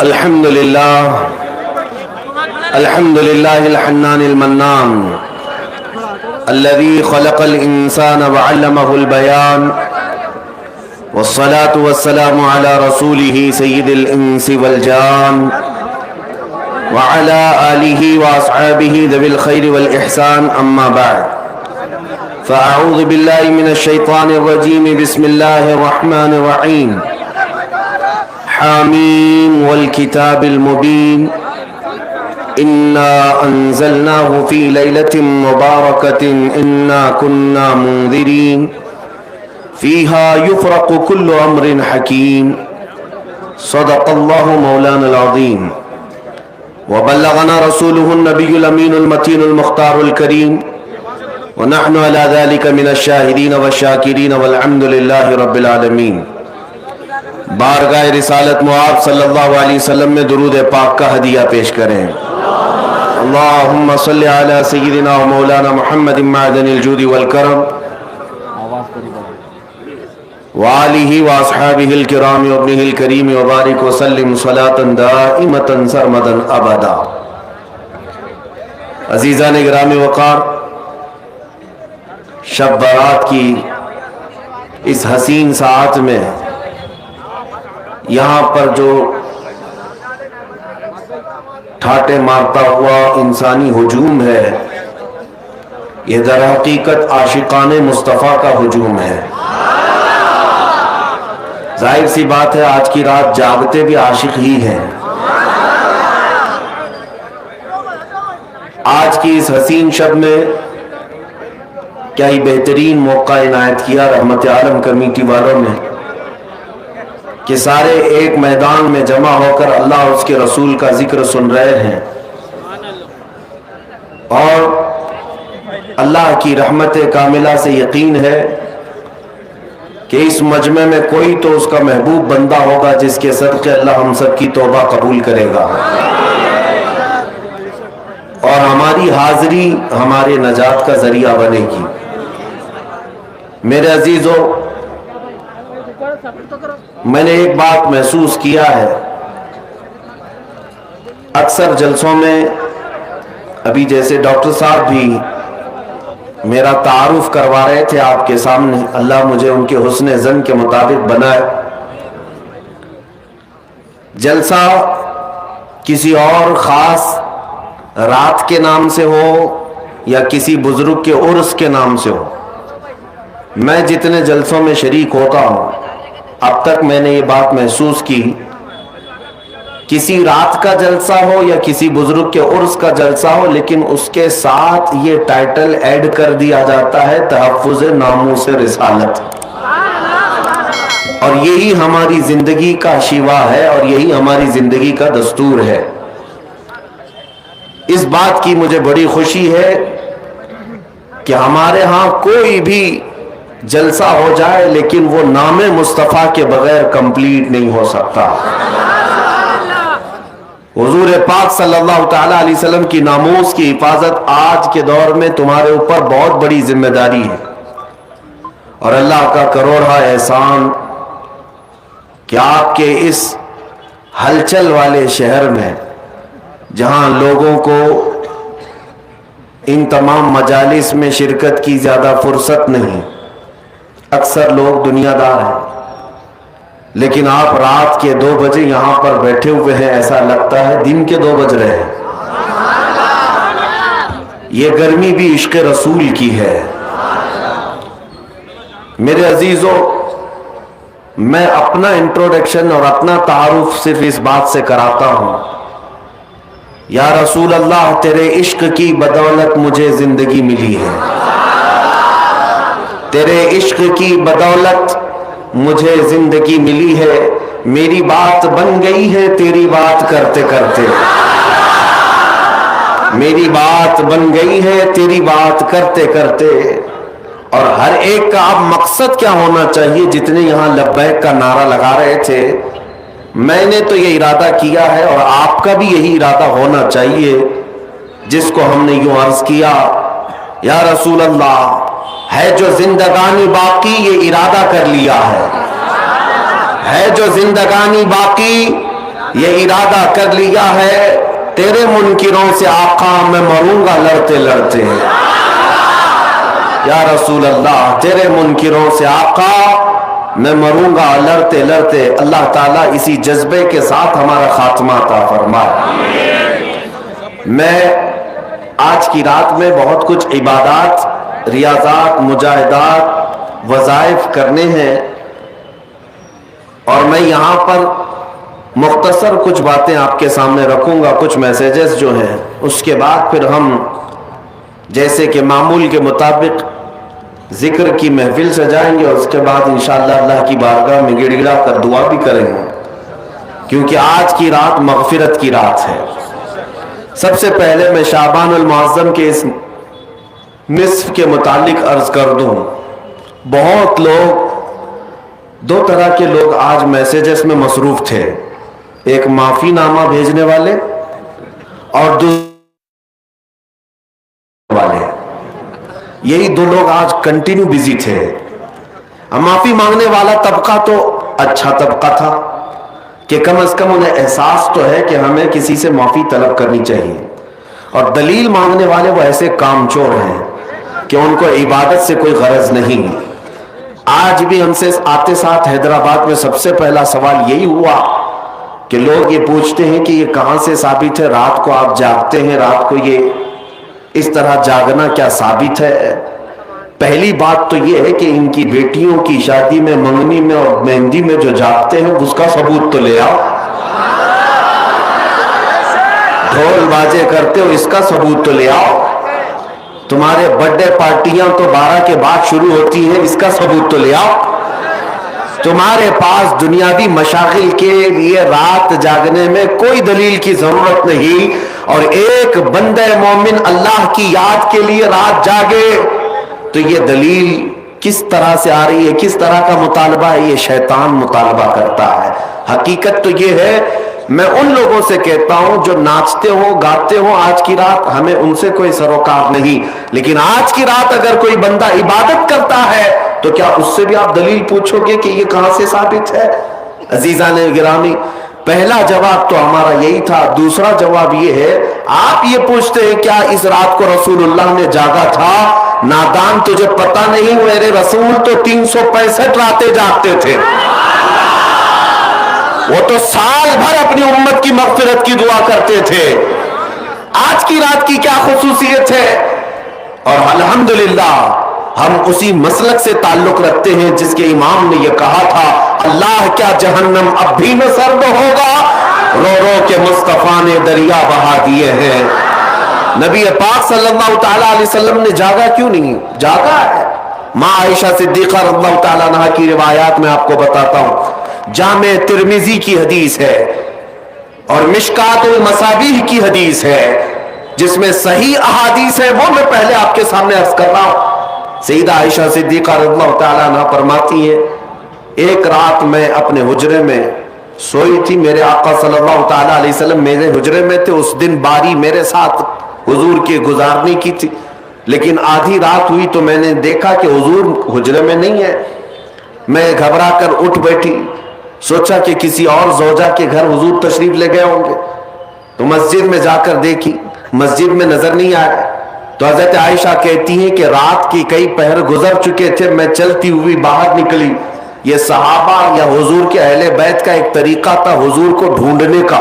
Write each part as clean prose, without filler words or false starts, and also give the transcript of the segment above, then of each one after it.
الحمد لله الحنان المنان الذي خلق الإنسان وعلمه البيان والصلاة والسلام على رسوله سيد الإنس والجان وعلى آله وأصحابه ذوي الخير والإحسان أما بعد فأعوذ بالله من الشيطان الرجيم بسم الله الرحمن الرحيم حاميم والكتاب المبين إنا أنزلناه في ليلة مباركة إنا كنا منذرين فيها يفرق كل أمر حكيم صدق الله مولانا العظيم وبلغنا رسوله النبي الأمين المتين المختار الكريم ونحن على ذلك من الشاهدين والشاكرين والحمد لله رب العالمين. بارگاہ رسالت معاب صلی اللہ علیہ وسلم میں درود پاک کا ہدیہ پیش کریں. اللہم صلی علی سیدنا و مولانا محمد معدن الجود والکرم وآلہ واصحابہ الکرام وابنہ الکریم وبارک وسلم صلاة دائمة سرمدا ابدا. عزیزان گرامی وقار، شب برات کی اس حسین ساعت میں یہاں پر جو ٹھاٹے مارتا ہوا انسانی ہجوم ہے، یہ در حقیقت عاشقان مصطفیٰ کا ہجوم ہے. ظاہر سی بات ہے آج کی رات جاگتے بھی عاشق ہی ہیں. آج کی اس حسین شب میں کیا ہی بہترین موقع عنایت کیا رحمت عالم کمیٹی والوں نے کہ سارے ایک میدان میں جمع ہو کر اللہ اور اس کے رسول کا ذکر سن رہے ہیں، اور اللہ کی رحمت کاملہ سے یقین ہے کہ اس مجمع میں کوئی تو اس کا محبوب بندہ ہوگا جس کے صدقے اللہ ہم سب کی توبہ قبول کرے گا، اور ہماری حاضری ہمارے نجات کا ذریعہ بنے گی. میرے عزیزو، میں نے ایک بات محسوس کیا ہے. اکثر جلسوں میں ابھی جیسے ڈاکٹر صاحب بھی میرا تعارف کروا رہے تھے آپ کے سامنے، اللہ مجھے ان کے حسن ظن کے مطابق بنائے. جلسہ کسی اور خاص رات کے نام سے ہو یا کسی بزرگ کے عرس کے نام سے ہو، میں جتنے جلسوں میں شریک ہوتا ہوں اب تک میں نے یہ بات محسوس کی، کسی رات کا جلسہ ہو یا کسی بزرگ کے عرس کا جلسہ ہو، لیکن اس کے ساتھ یہ ٹائٹل ایڈ کر دیا جاتا ہے تحفظ ناموس رسالت. اور یہی ہماری زندگی کا شیوا ہے اور یہی ہماری زندگی کا دستور ہے. اس بات کی مجھے بڑی خوشی ہے کہ ہمارے ہاں کوئی بھی جلسہ ہو جائے لیکن وہ نام مصطفیٰ کے بغیر کمپلیٹ نہیں ہو سکتا. حضور پاک صلی اللہ تعالی علیہ وسلم کی ناموس کی حفاظت آج کے دور میں تمہارے اوپر بہت بڑی ذمہ داری ہے، اور اللہ کا کروڑا احسان کہ آپ کے اس ہلچل والے شہر میں جہاں لوگوں کو ان تمام مجالس میں شرکت کی زیادہ فرصت نہیں، اکثر لوگ دنیا دار ہیں، لیکن آپ رات کے 2 بجے یہاں پر بیٹھے ہوئے ہیں، ایسا لگتا ہے دن کے 2 بج رہے ہیں. یہ گرمی بھی عشق رسول کی ہے. میرے عزیزو، میں اپنا انٹروڈکشن اور اپنا تعارف صرف اس بات سے کراتا ہوں، یا رسول اللہ تیرے عشق کی بدولت مجھے زندگی ملی ہے، تیرے عشق کی بدولت مجھے زندگی ملی ہے، میری بات بن گئی ہے تیری بات کرتے کرتے، میری بات بن گئی ہے تیری بات کرتے کرتے. اور ہر ایک کا اب مقصد کیا ہونا چاہیے؟ جتنے یہاں لبیک کا نعرہ لگا رہے تھے، میں نے تو یہ ارادہ کیا ہے اور آپ کا بھی یہی ارادہ ہونا چاہیے، جس کو ہم نے یوں عرض کیا، یا رسول اللہ ہے جو زندگانی باقی یہ ارادہ کر لیا ہے جو زندگانی باقی یہ ارادہ کر لیا ہے تیرے منکروں سے آقا میں مروں گا لڑتے لڑتے. یا رسول اللہ تیرے منکروں سے آقا میں مروں گا لڑتے لڑتے. اللہ تعالیٰ اسی جذبے کے ساتھ ہمارا خاتمہ عطا فرمائے. میں آج کی رات میں بہت کچھ عبادات، ریاضات، مجاہدات، وظائف کرنے ہیں، اور میں یہاں پر مختصر کچھ باتیں آپ کے سامنے رکھوں گا، کچھ میسیجز جو ہیں. اس کے بعد پھر ہم جیسے کہ معمول کے مطابق ذکر کی محفل سجائیں گے، اور اس کے بعد انشاءاللہ اللہ کی بارگاہ میں گڑ گڑا کر دعا بھی کریں گے، کیونکہ آج کی رات مغفرت کی رات ہے. سب سے پہلے میں شعبان المعظم کے اس نصف کے متعلق عرض کر دوں. بہت لوگ، دو طرح کے لوگ آج میسیجز میں مصروف تھے، ایک معافی نامہ بھیجنے والے اور دوسرے والے. یہی دو لوگ آج کنٹینیو بزی تھے. معافی مانگنے والا طبقہ تو اچھا طبقہ تھا کہ کم از کم انہیں احساس تو ہے کہ ہمیں کسی سے معافی طلب کرنی چاہیے، اور دلیل مانگنے والے وہ ایسے کام چور ہیں کہ ان کو عبادت سے کوئی غرض نہیں. آج بھی ہم سے آتے ساتھ حیدرآباد میں سب سے پہلا سوال یہی ہوا کہ لوگ یہ پوچھتے ہیں کہ یہ کہاں سے ثابت ہے رات کو آپ جاگتے ہیں، رات کو یہ اس طرح جاگنا کیا ثابت ہے؟ پہلی بات تو یہ ہے کہ ان کی بیٹیوں کی شادی میں، منگنی میں اور مہندی میں جو جاگتے ہیں اس کا ثبوت تو لے آؤ. ڈھول بازے کرتے ہو، اس کا ثبوت تو لے آؤ. تمہارے برتھ ڈے پارٹیاں تو 12 کے بعد شروع ہوتی ہیں، اس کا ثبوت تو لے آؤ. تمہارے پاس دنیاوی مشاغل کے لیے رات جاگنے میں کوئی دلیل کی ضرورت نہیں، اور ایک بندہ مومن اللہ کی یاد کے لیے رات جاگے تو یہ دلیل کس طرح سے آ رہی ہے، کس طرح کا مطالبہ ہے؟ یہ شیطان مطالبہ کرتا ہے. حقیقت تو یہ ہے، میں ان لوگوں سے کہتا ہوں جو ناچتے ہوں گاتے ہوں آج کی رات، ہمیں ان سے کوئی سروکار نہیں، لیکن آج کی رات اگر کوئی بندہ عبادت کرتا ہے تو کیا اس سے بھی آپ دلیل پوچھو گے کہ یہ کہاں سے ثابت ہے؟ عزیزان گرامی، پہلا جواب تو ہمارا یہی تھا. دوسرا جواب یہ ہے، آپ یہ پوچھتے ہیں کیا اس رات کو رسول اللہ نے جاگا تھا؟ نادان، تجھے پتہ نہیں، میرے رسول تو 365 راتیں جاگتے تھے. وہ تو سال بھر اپنی امت کی مغفرت کی دعا کرتے تھے. آج کی رات کی کیا خصوصیت ہے؟ اور الحمدللہ ہم اسی مسلک سے تعلق رکھتے ہیں جس کے امام نے یہ کہا تھا، اللہ کیا جہنم اب بھی نہ سرد ہوگا، رو رو کے مصطفیٰ نے دریا بہا دیے ہیں. نبی پاک صلی اللہ تعالیٰ علیہ وسلم نے جاگا کیوں نہیں؟ جاگا ہے. ماں عائشہ صدیقہ رضی اللہ تعالیٰ عنہ کی روایات میں آپ کو بتاتا ہوں. جامع ترمذی کی حدیث ہے اور مشکات المصابیح کی حدیث ہے، جس میں صحیح احادیث ہے، وہ میں پہلے آپ کے سامنے عرض کر رہا ہوں. سیدہ عائشہ صدیقہ رضی اللہ تعالیٰ عنہ فرماتی ہیں، ایک رات میں اپنے حجرے میں سوئی تھی، میرے آقا صلی اللہ تعالیٰ علیہ وسلم میرے حجرے میں تھے. اس دن باری میرے ساتھ حضور کے گزارنے کی تھی، لیکن آدھی رات ہوئی تو میں نے دیکھا کہ حضور حجرے میں نہیں ہے. میں گھبرا کر اٹھ بیٹھی، سوچا کہ کسی اور زوجہ کے گھر حضور تشریف لے گئے ہوں گے، تو مسجد میں جا کر دیکھی، مسجد میں نظر نہیں آیا. تو حضرت عائشہ کہتی ہیں کہ رات کی کئی پہر گزر چکے تھے، میں چلتی ہوئی باہر نکلی. یہ صحابہ یا حضور کے اہل بیت کا ایک طریقہ تھا حضور کو ڈھونڈنے کا،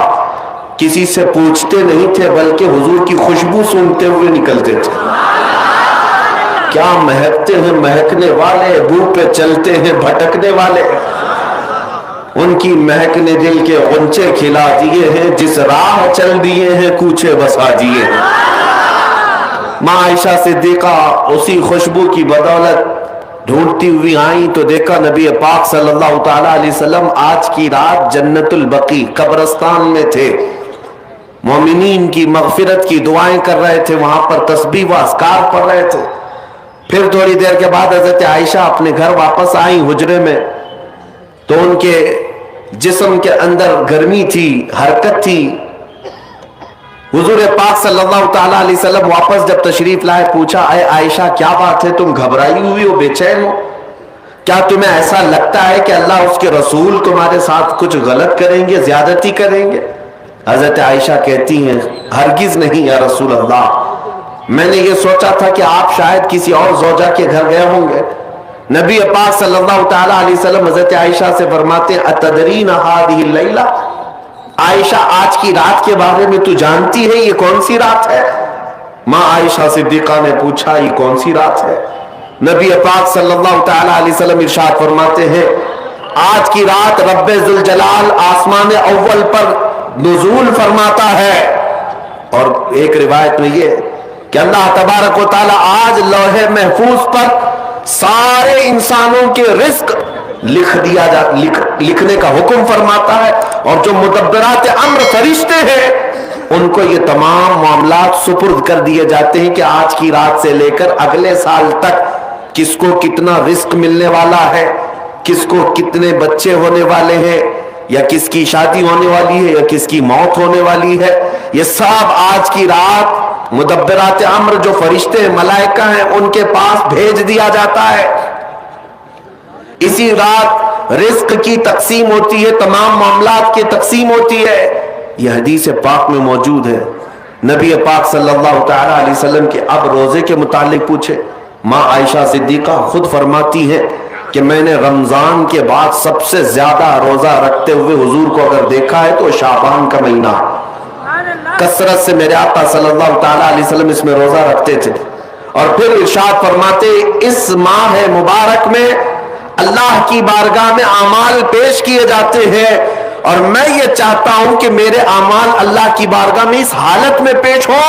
کسی سے پوچھتے نہیں تھے بلکہ حضور کی خوشبو سونگتے ہوئے نکلتے تھے. کیا مہکتے ہیں مہکنے والے، بو پہ چلتے ہیں بھٹکنے والے. ان کی مہک نے دل کے غنچے کھلا دیے ہیں، جس راہ چل دیے ہیں کوچے بسا دیے ہیں. ماں عائشہ صدیقہ اسی خوشبو کی بدولت ڈھونڈتی ہوئی آئیں تو دیکھا نبی پاک صلی اللہ تعالیٰ علیہ وسلم آج کی رات جنت البقیع قبرستان میں تھے، مومنین کی مغفرت کی دعائیں کر رہے تھے، وہاں پر تسبیح و اذکار پڑھ رہے تھے. پھر تھوڑی دیر کے بعد حضرت عائشہ اپنے گھر واپس آئیں حجرے میں، تو ان کے جسم کے اندر گرمی تھی، حرکت تھی. حضور پاک صلی اللہ تعالیٰ علیہ وسلم واپس جب تشریف لائے، پوچھا اے عائشہ کیا بات ہے، تم گھبرائی ہوئی ہو، بے چین ہو؟ کیا تمہیں ایسا لگتا ہے کہ اللہ اس کے رسول تمہارے ساتھ کچھ غلط کریں گے, زیادتی کریں گے؟ حضرت عائشہ کہتی ہیں ہرگز نہیں یا رسول اللہ, میں نے یہ سوچا تھا کہ آپ شاید کسی اور زوجہ کے گھر گئے ہوں گے. نبی پاک صلی اللہ تعالیٰ علیہ وسلم حضرت عائشہ سے فرماتے ہیں اتدرین هذه اللیلہ, عائشہ آج کی رات کے بارے میں تو جانتی ہے یہ کون سی رات ہے؟ ماں عائشہ صدیقہ نے پوچھا یہ کون سی رات ہے؟ نبی پاک صلی اللہ تعالیٰ علیہ وسلم ارشاد فرماتے ہیں آج کی رات رب ذوالجلال آسمان اول پر نزول فرماتا ہے. اور ایک روایت میں یہ کہ اللہ تبارک و تعالیٰ آج لوح محفوظ پر سارے انسانوں کے رزق لکھنے کا حکم فرماتا ہے, اور جو مدبرات امر فرشتے ہیں ان کو یہ تمام معاملات سپرد کر دیے جاتے ہیں کہ آج کی رات سے لے کر اگلے سال تک کس کو کتنا رزق ملنے والا ہے, کس کو کتنے بچے ہونے والے ہیں, یا کس کی شادی ہونے والی ہے, یا کس کی موت ہونے والی ہے. یہ سب آج کی رات مدبرات امر جو فرشتے ہیں ملائکہ ہیں ان کے پاس بھیج دیا جاتا ہے. اسی رات رزق کی تقسیم ہوتی ہے, تمام معاملات کی تقسیم ہوتی ہے. یہ حدیث پاک میں موجود ہے. نبی پاک صلی اللہ تعالیٰ علیہ وسلم کے اب روزے کے متعلق پوچھے, ماں عائشہ صدیقہ خود فرماتی ہے کہ میں نے رمضان کے بعد سب سے زیادہ روزہ رکھتے ہوئے حضور کو اگر دیکھا ہے تو شعبان کا مہینہ, کثرت سے میرے آقا صلی اللہ تعالیٰ علیہ وسلم اس میں روزہ رکھتے تھے. اور پھر ارشاد فرماتے اس ماہ مبارک میں اللہ کی بارگاہ میں اعمال پیش کیے جاتے ہیں, اور میں یہ چاہتا ہوں کہ میرے اعمال اللہ کی بارگاہ میں اس حالت میں پیش ہو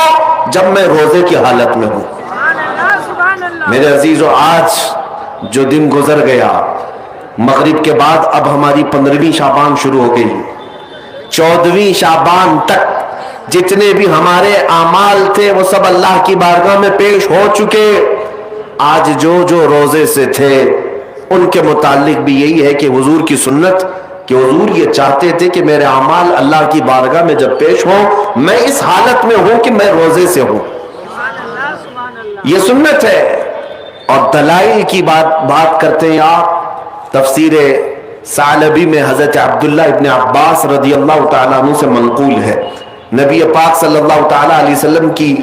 جب میں روزے کی حالت میں ہوں. میرے عزیزو, آج جو دن گزر گیا مغرب کے بعد اب ہماری 15ویں شعبان شروع ہو گئی. 14ویں شعبان تک جتنے بھی ہمارے اعمال تھے وہ سب اللہ کی بارگاہ میں پیش ہو چکے. آج جو روزے سے تھے ان کے متعلق بھی یہی ہے کہ حضور کی سنت کہ حضور یہ چاہتے تھے کہ میرے اعمال اللہ کی بارگاہ میں جب پیش ہوں میں اس حالت میں ہوں کہ میں روزے سے ہوں. یہ سنت ہے. اور دلائل کی بات کرتے ہیں آپ, تفسیر ثعلبی میں حضرت عبداللہ ابن عباس رضی اللہ تعالیٰ عنہ سے منقول ہے نبی پاک صلی اللہ تعالیٰ علیہ وسلم کی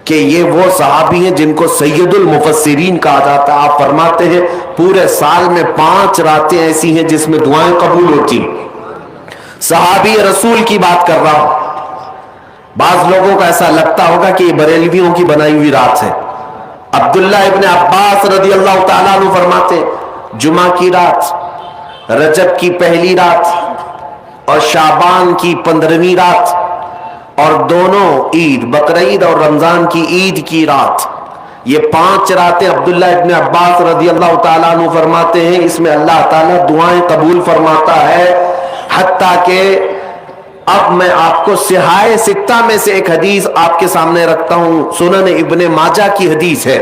کہ یہ وہ صحابی ہیں جن کو سید المفسرین کہا جاتا ہے. آپ فرماتے ہیں پورے سال میں 5 راتیں ایسی ہیں جس میں دعائیں قبول ہوتی. صحابی رسول کی بات کر رہا ہوں. بعض لوگوں کا ایسا لگتا ہوگا کہ یہ بریلویوں کی بنائی ہوئی رات ہے. عبداللہ ابن عباس رضی اللہ تعالیٰ عنہ فرماتے جمعہ کی رات, رجب کی پہلی رات, اور شعبان کی 15ویں رات, اور دونوں عید بقرعید اور رمضان کی عید کی رات, یہ 5 راتیں عبداللہ ابن عباس رضی اللہ تعالیٰ عنہ فرماتے ہیں اس میں اللہ تعالیٰ دعائیں قبول فرماتا ہے. حتیٰ کہ اب میں آپ کو صحاح ستہ میں سے ایک حدیث آپ کے سامنے رکھتا ہوں. سنن ابن ماجہ کی حدیث ہے.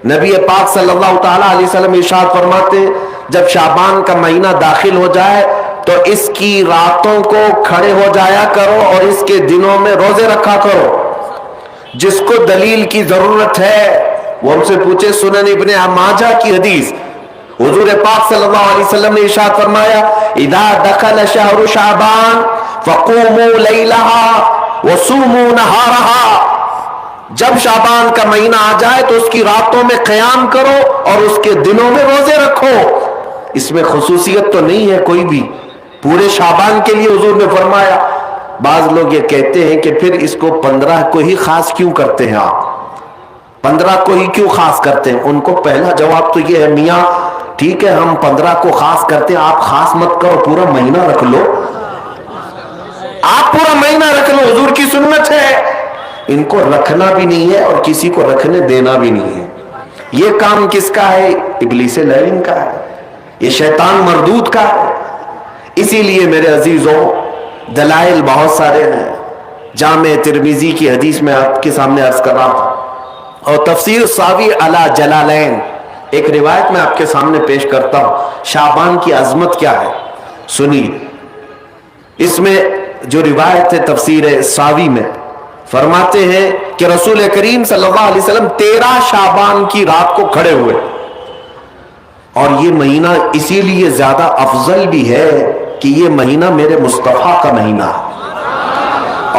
نبی پاک صلی اللہ تعالیٰ علیہ وسلم ارشاد فرماتے ہیں جب شعبان کا مہینہ داخل ہو جائے تو اس کی راتوں کو کھڑے ہو جایا کرو اور اس کے دنوں میں روزے رکھا کرو. جس کو دلیل کی ضرورت ہے وہ ہم سے پوچھے. سنن ابن ماجہ کی حدیث, حضور پاک صلی اللہ علیہ وسلم نے ارشاد فرمایا اذا دخل شہر شعبان فقوموا لیلہا وصوموا نہارہا, جب شعبان کا مہینہ آ جائے تو اس کی راتوں میں قیام کرو اور اس کے دنوں میں روزے رکھو. اس میں خصوصیت تو نہیں ہے کوئی بھی, پورے شعبان کے لیے حضور نے فرمایا. بعض لوگ یہ کہتے ہیں کہ پھر اس کو 15 کو ہی خاص کیوں کرتے ہیں آپ, 15 کو ہی کیوں خاص کرتے ہیں؟ ان کو پہلا جواب تو یہ ہے میاں ٹھیک ہے ہم 15 کو خاص کرتے ہیں, آپ خاص مت کرو, پورا مہینہ رکھ لو, آپ پورا مہینہ رکھ لو, حضور کی سنت ہے. ان کو رکھنا بھی نہیں ہے اور کسی کو رکھنے دینا بھی نہیں ہے. یہ کام کس کا ہے؟ ابلیس لعین کا ہے, یہ شیطان مردود کا ہے. اسی لیے میرے عزیزوں دلائل بہت سارے ہیں. جامع ترمذی کی حدیث میں آپ کے سامنے عرض کر رہا تھا, اور تفسیر ساوی علی جلالین ایک روایت میں آپ کے سامنے پیش کرتا ہوں. شعبان کی عظمت کیا ہے سنیے. اس میں جو روایت ہے تفسیر ساوی میں فرماتے ہیں کہ رسول کریم صلی اللہ علیہ وسلم 13 شعبان کی رات کو کھڑے ہوئے. اور یہ مہینہ اسی لیے زیادہ افضل بھی ہے کہ یہ مہینہ میرے مصطفیٰ کا مہینہ ہے،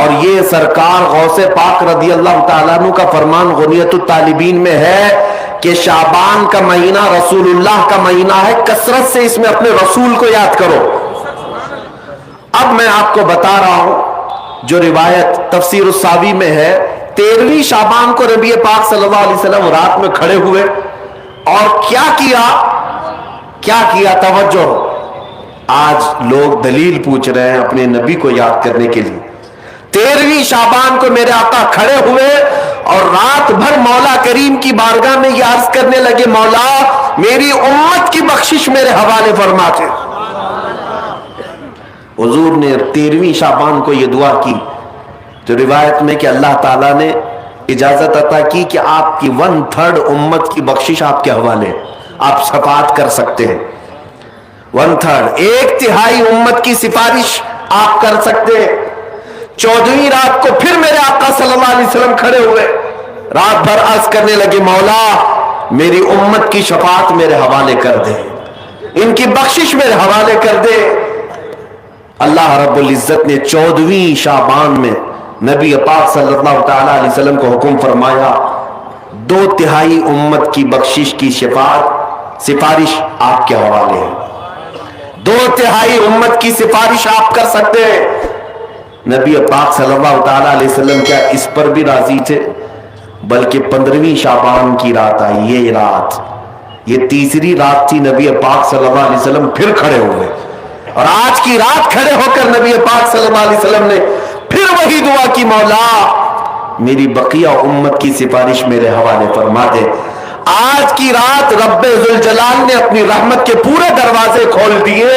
اور یہ سرکار غوث پاک رضی اللہ تعالیٰ عنہ کا فرمان غنیت الطالبین میں ہے کہ شعبان کا مہینہ رسول اللہ کا مہینہ ہے، کثرت سے اس میں اپنے رسول کو یاد کرو۔ اب میں آپ کو بتا رہا ہوں جو روایت تفسیر الساوی میں ہے، 13ویں شعبان کو نبی پاک صلی اللہ علیہ وسلم رات میں کھڑے ہوئے اور کیا کیا توجہ، آج لوگ دلیل پوچھ رہے ہیں اپنے نبی کو یاد کرنے کے لیے۔ 13ویں شعبان کو میرے آقا کھڑے ہوئے اور رات بھر مولا کریم کی بارگاہ میں یہ عرض کرنے لگے، مولا میری امت کی بخشش میرے حوالے فرما دے۔ حضور نے 13ویں شعبان کو یہ دعا کی، جو روایت میں کہ اللہ تعالیٰ نے اجازت عطا کی کہ آپ کی 1/3 امت کی بخشش آپ کے حوالے، آپ شفاعت کر سکتے ہیں۔ 1/3 1/3 امت کی سفارش آپ کر سکتے ہیں۔ 14ویں رات کو پھر میرے آقا صلی اللہ علیہ وسلم کھڑے ہوئے، رات بھر عرض کرنے لگے، مولا میری امت کی شفاعت میرے حوالے کر دے، ان کی بخشش میرے حوالے کر دے۔ اللہ رب العزت نے 14ویں شعبان میں نبی پاک صلی اللہ تعالیٰ علیہ وسلم کو حکم فرمایا، 2/3 امت کی بخشش کی سفارش آپ کے حوالے ہے، 2/3 امت کی سفارش آپ کر سکتے ہیں۔ نبی پاک صلی اللہ تعالیٰ علیہ وسلم کیا اس پر بھی راضی تھے، بلکہ 15ویں شعبان کی رات آئی، یہ تیسری رات تھی، نبی پاک صلی اللہ علیہ وسلم پھر کھڑے ہوئے، اور آج کی رات کھڑے ہو کر نبی پاک صلی اللہ علیہ وسلم نے پھر وہی دعا کی، مولا میری بقیہ امت کی سفارش میرے حوالے فرما دے۔ آج کی رات رب ذوالجلال نے اپنی رحمت کے پورے دروازے کھول دیے،